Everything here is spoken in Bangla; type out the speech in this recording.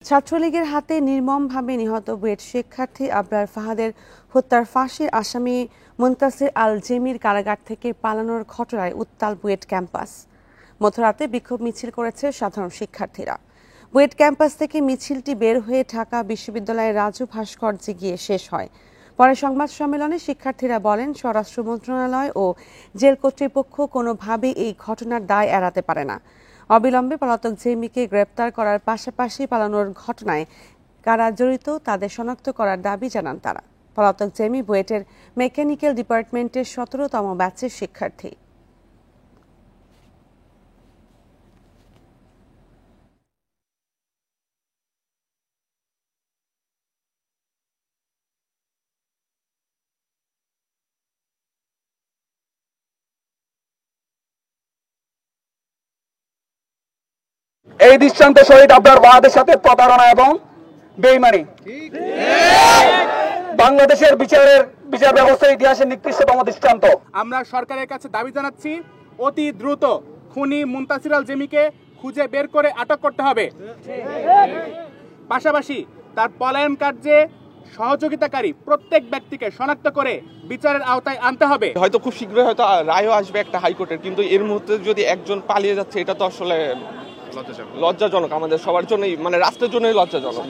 ছাত্রলীগের হাতে নির্মমভাবে নিহত বুয়েট শিক্ষার্থী আবরার ফাহাদের হত্যার ফাঁসির আসামি মুনতাসির আল জেমির কারাগার থেকে পালানোর ঘটনায় উত্তাল বুয়েট ক্যাম্পাস। মধ্যরাতে বিক্ষোভ মিছিল করেছে সাধারণ শিক্ষার্থীরা। বুয়েট ক্যাম্পাস থেকে মিছিলটি বের হয়ে ঢাকা বিশ্ববিদ্যালয়ের রাজু ভাস্কর্যে গিয়ে শেষ হয়। পরে সংবাদ সম্মেলনে শিক্ষার্থীরা বলেন, স্বরাষ্ট্র মন্ত্রণালয় ও জেল কর্তৃপক্ষ কোনোভাবেই এই ঘটনার দায় এড়াতে পারে না। অবিলম্বে পলাতক জেমিকে গ্রেপ্তার করার পাশাপাশি পালানোর ঘটনায় কারা জড়িত তাদের শনাক্ত করার দাবি জানান তারা। পলাতক জেমি বুয়েটের মেকানিক্যাল ডিপার্টমেন্টের ১৭তম ব্যাচের শিক্ষার্থী। এই দৃষ্টান্ত শহীদ আবরার ফাহাদের সাথে প্রতারণা এবং বেইমানি বাংলাদেশের বিচার ব্যবস্থার ইতিহাসে নিকৃষ্টতম দৃষ্টান্ত। আমরা সরকারের কাছে দাবি জানাচ্ছি, অতি দ্রুত খুনি মুনতাসির আল জেমিকে খুঁজে বের করে আটক করতে হবে। পাশাপাশি তার পলায়ন কার্যে সহযোগিতাকারী প্রত্যেক ব্যক্তিকে শনাক্ত করে বিচারের আওতায় আনতে হবে। হয়তো খুব শীঘ্রই হয়তো রায়ও আসবে একটা হাইকোর্টের, কিন্তু এর মধ্যে যদি একজন পালিয়ে যাচ্ছে, এটা তো আসলে লজ্জাজনক আমাদের সবার জন্যই, মানে রাষ্ট্রের জন্যই লজ্জাজনক।